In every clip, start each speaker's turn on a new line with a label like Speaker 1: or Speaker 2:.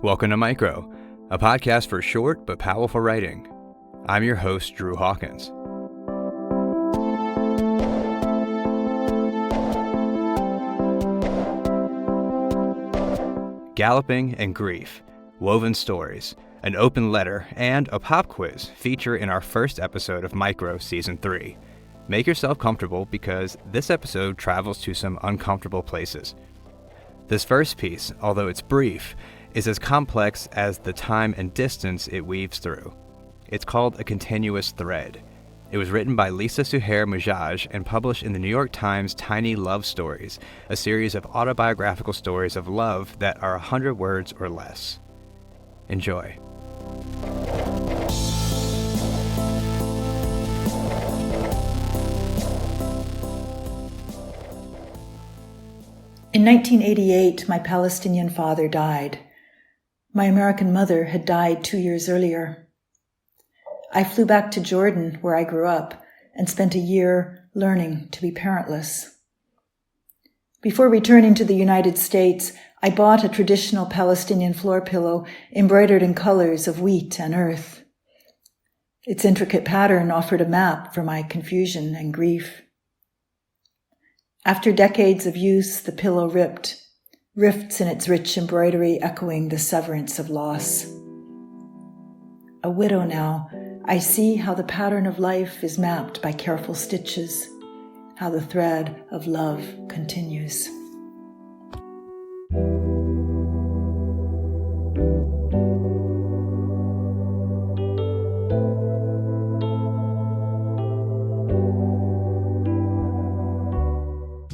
Speaker 1: Welcome to Micro, a podcast for short but powerful writing. I'm your host, Drew Hawkins. Galloping and Grief, Woven Stories, an open letter, and a pop quiz feature in our first episode of Micro Season 3. Make yourself comfortable because this episode travels to some uncomfortable places. This first piece, although it's brief, is as complex as the time and distance it weaves through. It's called A Continuous Thread. It was written by Lisa Suhair Majaj and published in the New York Times Tiny Love Stories, a series of autobiographical stories of love that are 100 words or less. Enjoy.
Speaker 2: In 1988, my Palestinian father died. My American mother had died 2 years earlier. I flew back to Jordan, where I grew up, and spent a year learning to be parentless. Before returning to the United States, I bought a traditional Palestinian floor pillow embroidered in colors of wheat and earth. Its intricate pattern offered a map for my confusion and grief. After decades of use, the pillow ripped, rifts in its rich embroidery echoing the severance of loss. A widow now, I see how the pattern of life is mapped by careful stitches, how the thread of love continues.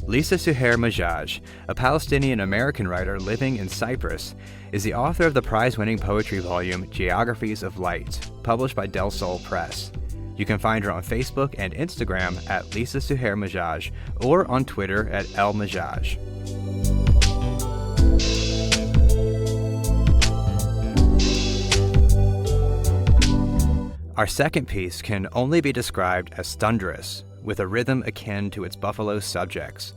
Speaker 1: Lisa Suhair Majaj, a Palestinian-American writer living in Cyprus, is the author of the prize-winning poetry volume Geographies of Light, published by Del Sol Press. You can find her on Facebook and Instagram at Lisa Suhair Majaj or on Twitter at @lmajaj. Our second piece can only be described as thunderous, with a rhythm akin to its buffalo subjects.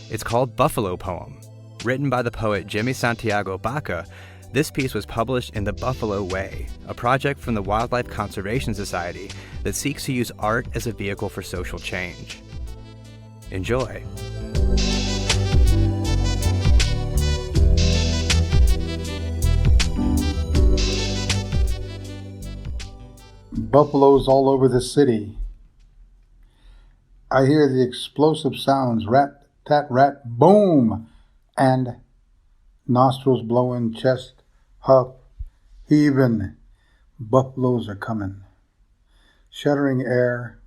Speaker 1: It's called Buffalo Poem. Written by the poet Jimmy Santiago Baca, this piece was published in The Buffalo Way, a project from the Wildlife Conservation Society that seeks to use art as a vehicle for social change. Enjoy.
Speaker 3: Buffaloes all over the city. I hear the explosive sounds, rat, tat, rat, boom, and nostrils blowing, chest, huff, heaving. Buffaloes are coming. Shuddering air.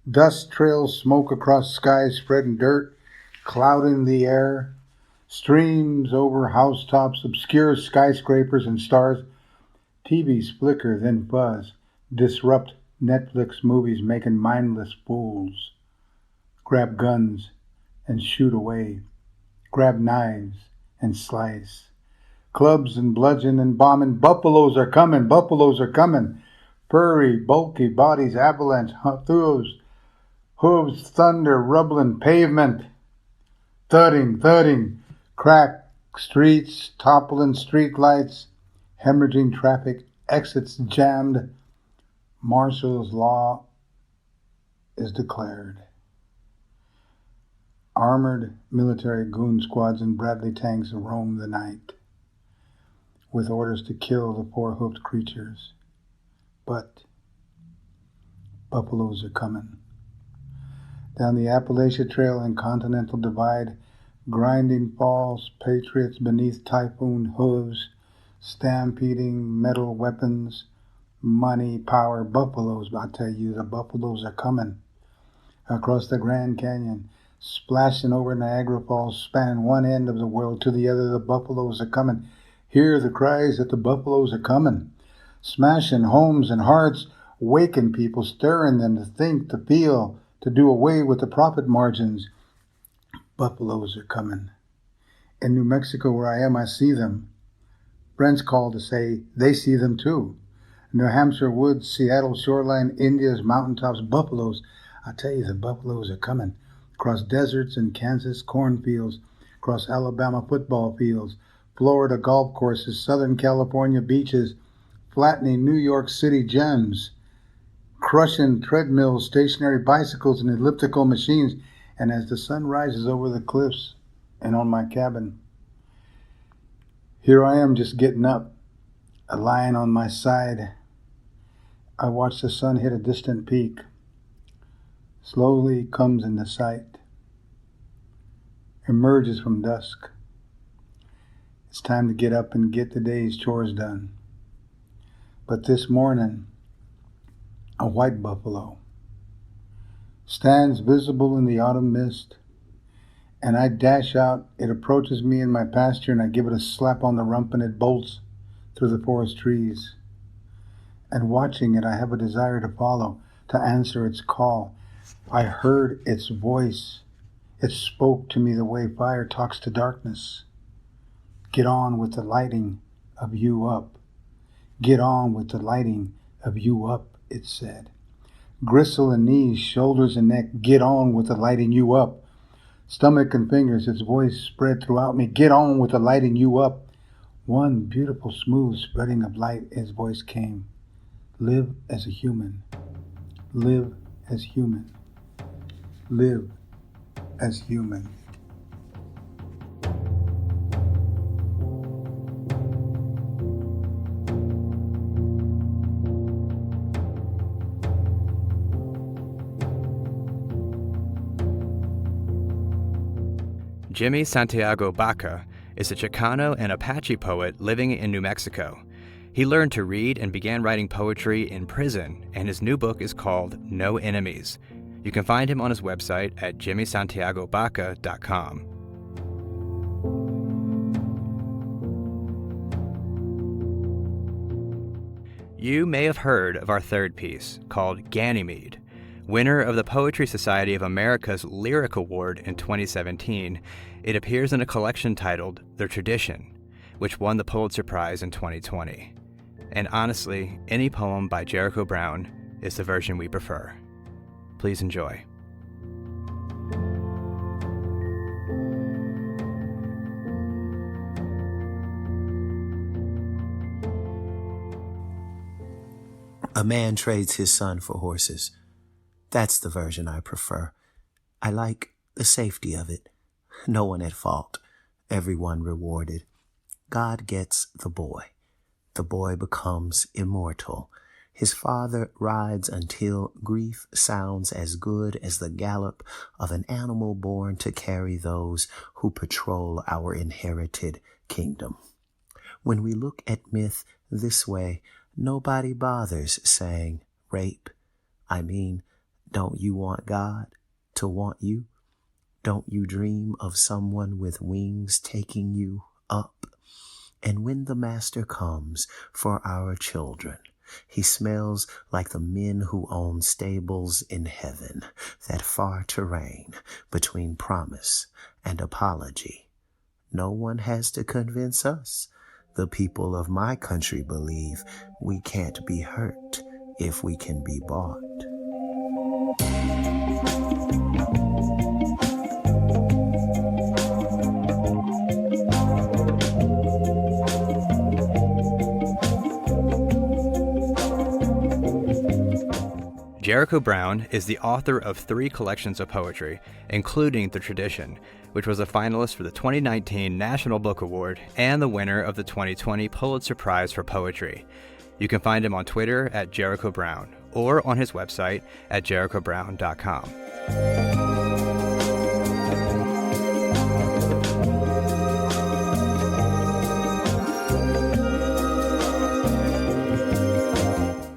Speaker 3: Dust trails smoke across skies, spreading dirt, clouding the air. Streams over housetops, obscure skyscrapers and stars. TVs flicker, then buzz, disrupt Netflix movies making mindless fools. Grab guns and shoot away. Grab knives and slice. Clubs and bludgeon and bombing. Buffaloes are coming. Buffaloes are coming. Furry, bulky bodies, avalanche, hooves, thunder, rumbling pavement. Thudding, crack streets, toppling street lights, hemorrhaging traffic, exits jammed. Martial's law is declared. Armored military goon squads and Bradley tanks roam the night with orders to kill the four-hoofed creatures. But buffaloes are coming. Down the Appalachia Trail and Continental Divide, grinding falls, patriots beneath typhoon hooves, stampeding metal weapons, money, power, buffaloes. I tell you, the buffaloes are coming. Across the Grand Canyon, splashing over Niagara Falls, spanning one end of the world to the other, the buffaloes are coming. Hear the cries that the buffaloes are coming. Smashing homes and hearts, waking people, stirring them to think, to feel, to do away with the profit margins. Buffaloes are coming. In New Mexico, where I am, I see them. Friends call to say they see them too. New Hampshire woods, Seattle shoreline, India's mountaintops, buffaloes. I tell you, the buffaloes are coming. Across deserts in Kansas, cornfields, across Alabama football fields, Florida golf courses, Southern California beaches, flattening New York City gems, crushing treadmills, stationary bicycles, and elliptical machines. And as the sun rises over the cliffs and on my cabin, here I am just getting up, lying on my side. I watch the sun hit a distant peak, slowly comes into sight, emerges from dusk. It's time to get up and get the day's chores done. But this morning, a white buffalo stands visible in the autumn mist, and I dash out. It approaches me in my pasture, and I give it a slap on the rump, and it bolts through the forest trees. And watching it, I have a desire to follow, to answer its call. I heard its voice. It spoke to me the way fire talks to darkness. Get on with the lighting of you up. Get on with the lighting of you up, it said. Gristle and knees, shoulders and neck, get on with the lighting you up. Stomach and fingers, its voice spread throughout me. Get on with the lighting you up. One beautiful, smooth spreading of light, its voice came. Live as a human. Live as human. Live as human.
Speaker 1: Jimmy Santiago Baca is a Chicano and Apache poet living in New Mexico. He learned to read and began writing poetry in prison, and his new book is called No Enemies. You can find him on his website at jimmysantiagobaca.com. You may have heard of our third piece, called Ganymede. Winner of the Poetry Society of America's Lyric Award in 2017, it appears in a collection titled The Tradition, which won the Pulitzer Prize in 2020. And honestly, any poem by Jericho Brown is the version we prefer. Please enjoy.
Speaker 4: A man trades his son for horses. That's the version I prefer. I like the safety of it. No one at fault. Everyone rewarded. God gets the boy. The boy becomes immortal. His father rides until grief sounds as good as the gallop of an animal born to carry those who patrol our inherited kingdom. When we look at myth this way, nobody bothers saying rape. Don't you want God to want you? Don't you dream of someone with wings taking you up? And when the master comes for our children, he smells like the men who own stables in heaven, that far terrain between promise and apology. No one has to convince us. The people of my country believe we can't be hurt if we can be bought.
Speaker 1: Jericho Brown is the author of 3 collections of poetry, including The Tradition, which was a finalist for the 2019 National Book Award and the winner of the 2020 Pulitzer Prize for Poetry. You can find him on Twitter at Jericho Brown or on his website at jerichobrown.com.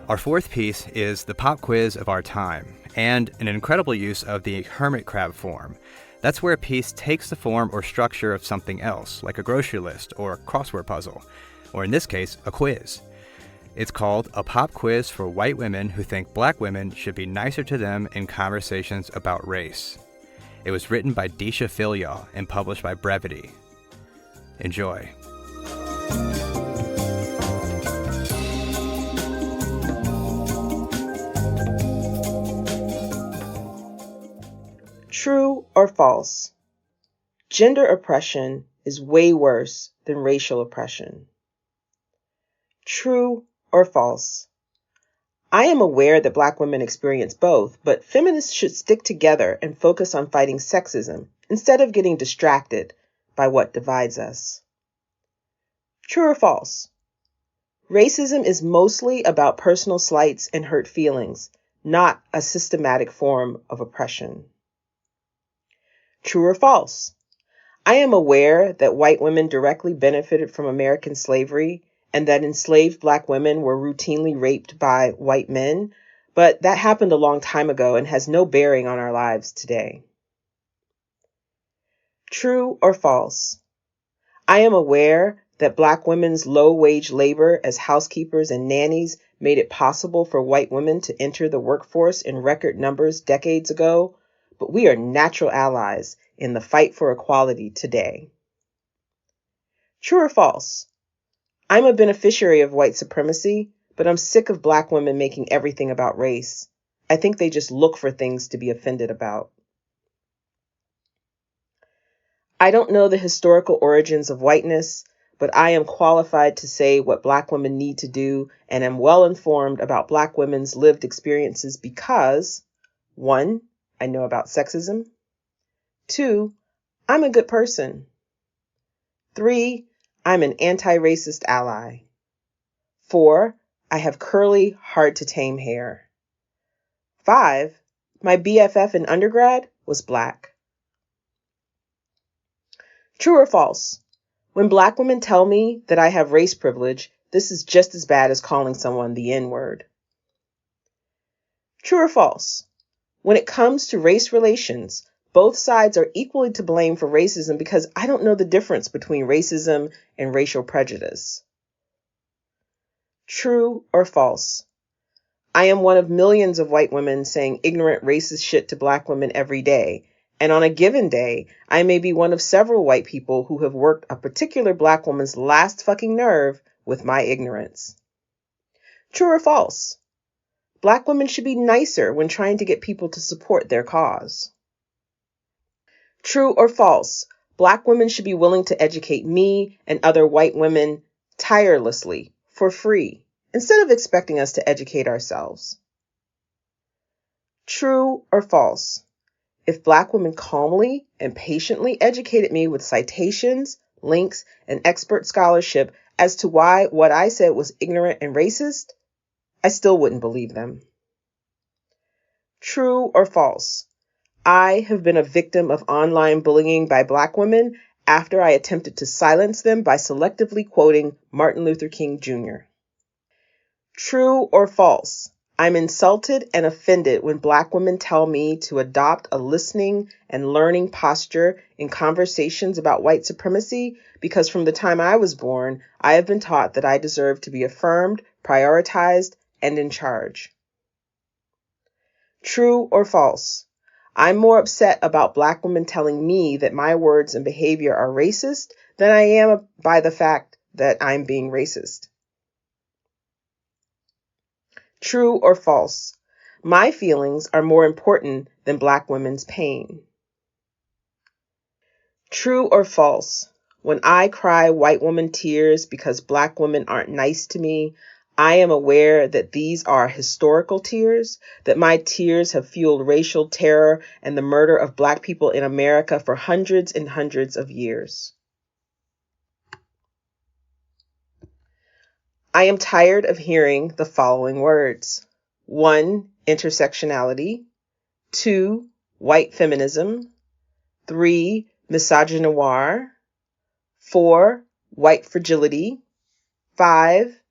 Speaker 1: Our fourth piece is the pop quiz of our time, and an incredible use of the hermit crab form. That's where a piece takes the form or structure of something else, like a grocery list or a crossword puzzle, or in this case, a quiz. It's called A Pop Quiz for White Women Who Think Black Women Should Be Nicer to Them in Conversations About Race. It was written by Deesha Philyaw and published by Brevity. Enjoy.
Speaker 5: True or false? Gender oppression is way worse than racial oppression. True or false? I am aware that Black women experience both, but feminists should stick together and focus on fighting sexism instead of getting distracted by what divides us. True or false? Racism is mostly about personal slights and hurt feelings, not a systematic form of oppression. True or false? I am aware that white women directly benefited from American slavery and that enslaved Black women were routinely raped by white men, but that happened a long time ago and has no bearing on our lives today. True or false? I am aware that Black women's low-wage labor as housekeepers and nannies made it possible for white women to enter the workforce in record numbers decades ago, but we are natural allies in the fight for equality today. True or false? I'm a beneficiary of white supremacy, but I'm sick of Black women making everything about race. I think they just look for things to be offended about. I don't know the historical origins of whiteness, but I am qualified to say what Black women need to do and am well informed about Black women's lived experiences because 1, I know about sexism. 2, I'm a good person. 3, I'm an anti-racist ally. 4, I have curly, hard-to-tame hair. 5, my BFF in undergrad was Black. True or false? When Black women tell me that I have race privilege, this is just as bad as calling someone the N-word. True or false? When it comes to race relations, both sides are equally to blame for racism because I don't know the difference between racism and racial prejudice. True or false? I am one of millions of white women saying ignorant racist shit to Black women every day, and on a given day, I may be one of several white people who have worked a particular Black woman's last fucking nerve with my ignorance. True or false? Black women should be nicer when trying to get people to support their cause. True or false? Black women should be willing to educate me and other white women tirelessly, for free, instead of expecting us to educate ourselves. True or false? If Black women calmly and patiently educated me with citations, links, and expert scholarship as to why what I said was ignorant and racist, I still wouldn't believe them. True or false? I have been a victim of online bullying by Black women after I attempted to silence them by selectively quoting Martin Luther King Jr. True or false? I'm insulted and offended when Black women tell me to adopt a listening and learning posture in conversations about white supremacy because from the time I was born, I have been taught that I deserve to be affirmed, prioritized, and in charge. True or false? I'm more upset about Black women telling me that my words and behavior are racist than I am by the fact that I'm being racist. True or false? My feelings are more important than Black women's pain. True or false? When I cry white woman tears because Black women aren't nice to me, I am aware that these are historical tears, that my tears have fueled racial terror and the murder of Black people in America for hundreds and hundreds of years. I am tired of hearing the following words. 1, intersectionality. 2, white feminism. 3, misogynoir. 4, white fragility. 5,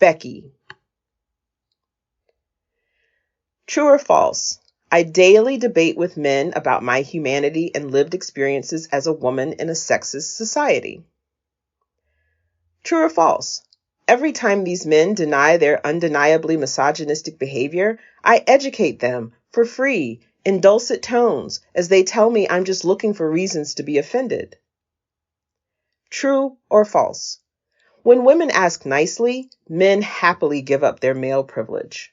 Speaker 5: Becky. True or false? I daily debate with men about my humanity and lived experiences as a woman in a sexist society. True or false? Every time these men deny their undeniably misogynistic behavior, I educate them for free in dulcet tones as they tell me I'm just looking for reasons to be offended. True or false? When women ask nicely, men happily give up their male privilege.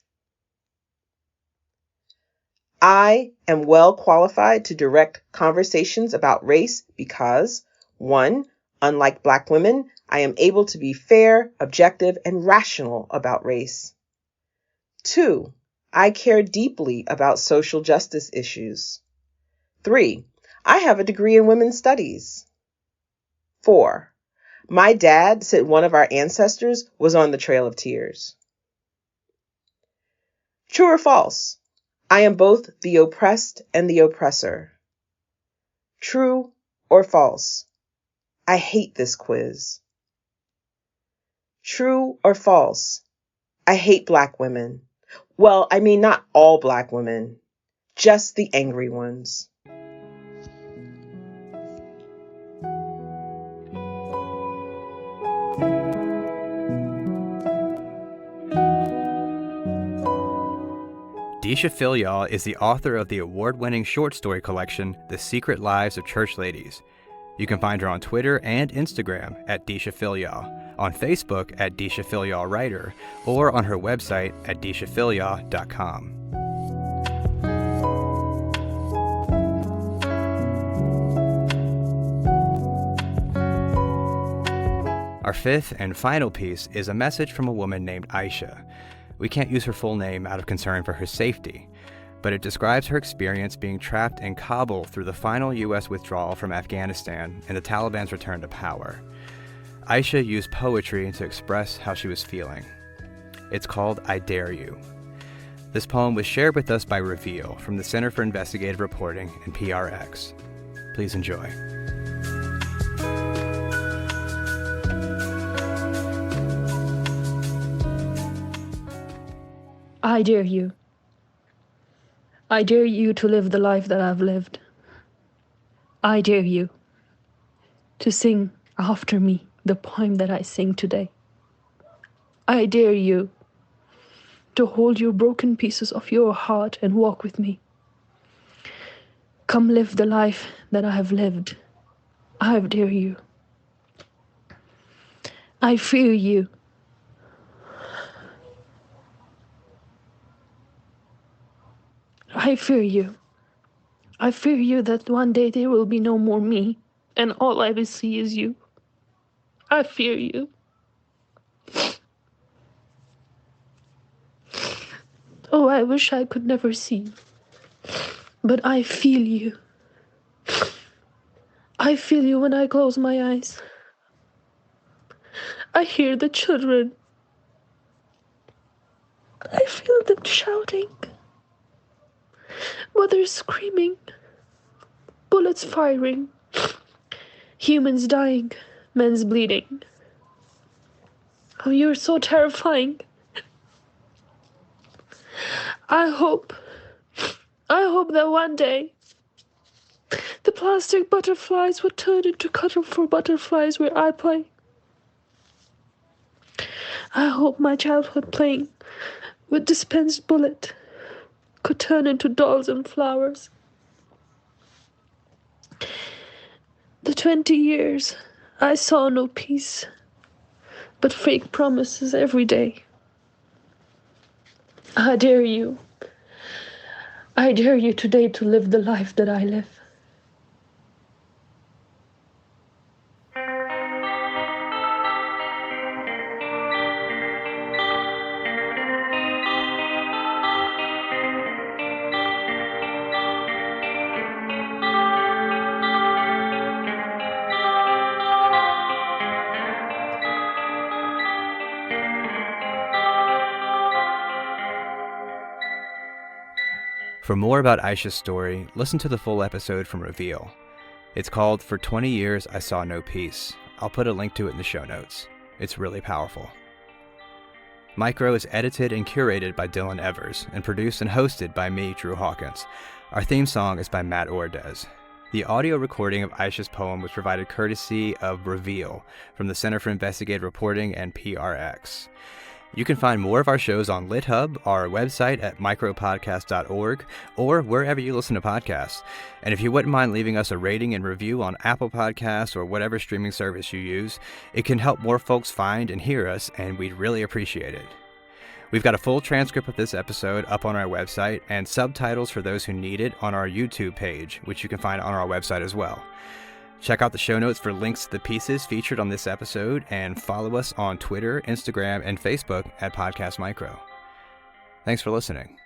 Speaker 5: I am well qualified to direct conversations about race because 1, Unlike Black women, I am able to be fair, objective, and rational about race. 2, I care deeply about social justice issues. 3, I have a degree in women's studies. 4, my dad said one of our ancestors was on the Trail of Tears. True or false? I am both the oppressed and the oppressor. True or false? I hate this quiz. True or false? I hate Black women. Well, I mean, not all Black women, just the angry ones.
Speaker 1: Deesha Philyaw is the author of the award-winning short story collection, The Secret Lives of Church Ladies. You can find her on Twitter and Instagram at Deesha Philyaw, on Facebook at Deesha Philyaw Writer, or on her website at deeshaphilyaw.com. Our fifth and final piece is a message from a woman named Aysha. We can't use her full name out of concern for her safety, but it describes her experience being trapped in Kabul through the final U.S. withdrawal from Afghanistan and the Taliban's return to power. Aysha used poetry to express how she was feeling. It's called I Dare You. This poem was shared with us by Reveal from the Center for Investigative Reporting and PRX. Please enjoy.
Speaker 6: I dare you. I dare you to live the life that I've lived. I dare you to sing after me the poem that I sing today. I dare you to hold your broken pieces of your heart and walk with me. Come live the life that I have lived. I dare you. I fear you. I fear you. I fear you that one day there will be no more me, and all I will see is you. I fear you. Oh, I wish I could never see, but I feel you. I feel you when I close my eyes. I hear the children. I feel them shouting. Mothers screaming, bullets firing, humans dying, men's bleeding. Oh, you're so terrifying. I hope that one day the plastic butterflies would turn into colorful butterflies where I play. I hope my childhood playing with dispensed bullet could turn into dolls and flowers. The 20 years I saw no peace, but fake promises every day. I dare you. I dare you today to live the life that I live.
Speaker 1: For more about Aysha's story, listen to the full episode from Reveal. It's called For 20 Years I Saw No Peace. I'll put a link to it in the show notes. It's really powerful. Micro is edited and curated by Dylan Evers and produced and hosted by me, Drew Hawkins. Our theme song is by Matt Ordez. The audio recording of Aysha's poem was provided courtesy of Reveal from the Center for Investigative Reporting and PRX. You can find more of our shows on LitHub, our website at micropodcast.org, or wherever you listen to podcasts. And if you wouldn't mind leaving us a rating and review on Apple Podcasts or whatever streaming service you use, it can help more folks find and hear us, and we'd really appreciate it. We've got a full transcript of this episode up on our website and subtitles for those who need it on our YouTube page, which you can find on our website as well. Check out the show notes for links to the pieces featured on this episode, and follow us on Twitter, Instagram, and Facebook at Podcast Micro. Thanks for listening.